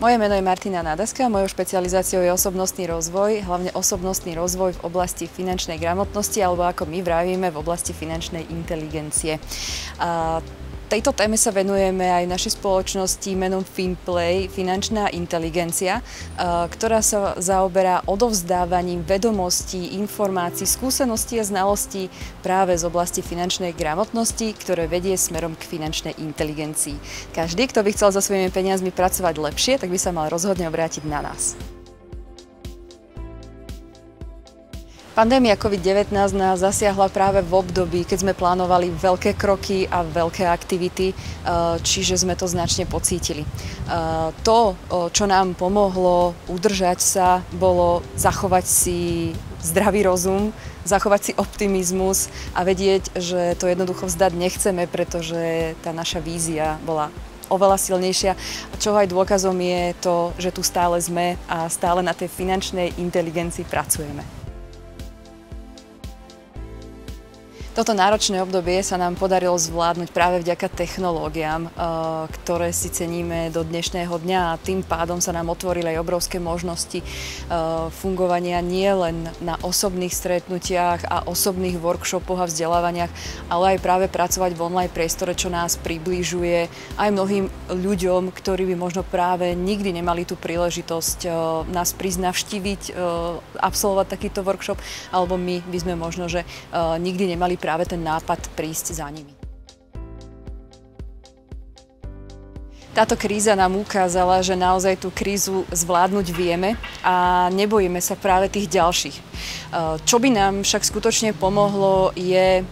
Moje meno je Martina Nádaska, mojou špecializáciou je osobnostný rozvoj, hlavne osobnostný rozvoj v oblasti finančnej gramotnosti, alebo ako my vravíme, v oblasti finančnej inteligencie. Tejto téme sa venujeme aj v našej spoločnosti menom FinPlay, finančná inteligencia, ktorá sa zaoberá odovzdávaním vedomostí, informácií, skúseností a znalostí práve z oblasti finančnej gramotnosti, ktoré vedie smerom k finančnej inteligencii. Každý, kto by chcel so svojimi peniazmi pracovať lepšie, tak by sa mal rozhodne obrátiť na nás. Pandémia COVID-19 nás zasiahla práve v období, keď sme plánovali veľké kroky a veľké aktivity, čiže sme to značne pocítili. To, čo nám pomohlo udržať sa, bolo zachovať si zdravý rozum, zachovať si optimizmus a vedieť, že to jednoducho vzdať nechceme, pretože tá naša vízia bola oveľa silnejšia. A čo aj dôkazom je to, že tu stále sme a stále na tej finančnej inteligencii pracujeme. Toto náročné obdobie sa nám podarilo zvládnuť práve vďaka technológiám, ktoré si ceníme do dnešného dňa, a tým pádom sa nám otvorili aj obrovské možnosti fungovania nielen na osobných stretnutiach a osobných workshopoch a vzdelávaniach, ale aj práve pracovať v online priestore, čo nás približuje aj mnohým ľuďom, ktorí by možno práve nikdy nemali tú príležitosť nás prísť navštíviť, absolvovať takýto workshop, alebo my by sme možno, že nikdy nemali práve ten nápad prísť za nimi. Táto kríza nám ukázala, že naozaj tú krízu zvládnuť vieme a nebojíme sa práve tých ďalších. Čo by nám však skutočne pomohlo, je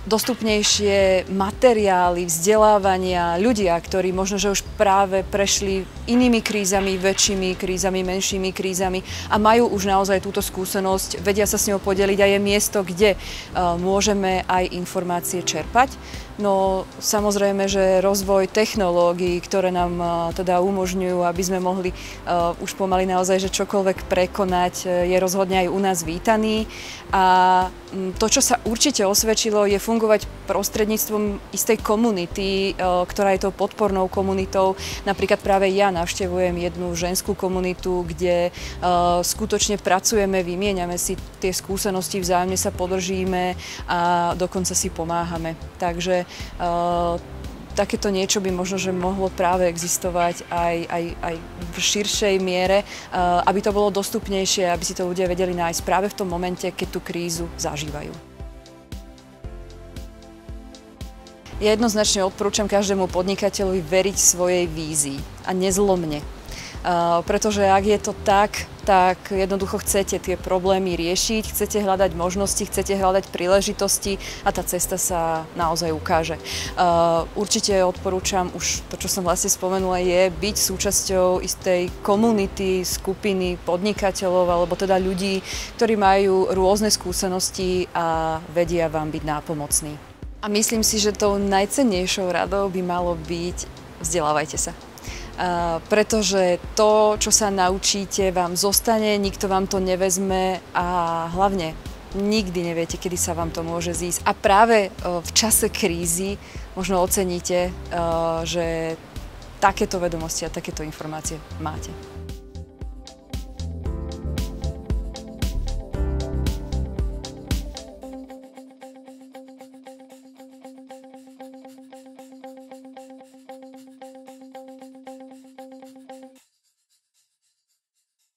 dostupnejšie materiály, vzdelávania, ľudia, ktorí možno, že už práve prešli inými krízami, väčšími krízami, menšími krízami a majú už naozaj túto skúsenosť, vedia sa s ňou podeliť a je miesto, kde môžeme aj informácie čerpať. No samozrejme, že rozvoj technológií, ktoré nám teda umožňujú, aby sme mohli už pomaly naozaj, že čokoľvek prekonať, je rozhodne aj u nás vítaný. A to, čo sa určite osvedčilo, je fungovať prostredníctvom istej komunity, ktorá je tou podpornou komunitou. Napríklad práve ja navštevujem jednu ženskú komunitu, kde skutočne pracujeme, vymieňame si tie skúsenosti, vzájomne sa podržíme a dokonca si pomáhame. Takže takéto niečo by možno, že mohlo práve existovať aj v širšej miere, aby to bolo dostupnejšie, aby si to ľudia vedeli nájsť práve v tom momente, keď tú krízu zažívajú. Ja jednoznačne odporúčam každému podnikateľovi veriť svojej vízii a nezlomne. Pretože ak je to tak jednoducho chcete tie problémy riešiť, chcete hľadať možnosti, chcete hľadať príležitosti a tá cesta sa naozaj ukáže. Určite odporúčam, už to, čo som vlastne spomenula, je byť súčasťou istej komunity, skupiny podnikateľov alebo teda ľudí, ktorí majú rôzne skúsenosti a vedia vám byť nápomocní. A myslím si, že tou najcennejšou radou by malo byť vzdelávajte sa. Pretože to, čo sa naučíte, vám zostane, nikto vám to nevezme a hlavne nikdy neviete, kedy sa vám to môže zísť. A práve v čase krízy možno oceníte, že takéto vedomosti a takéto informácie máte.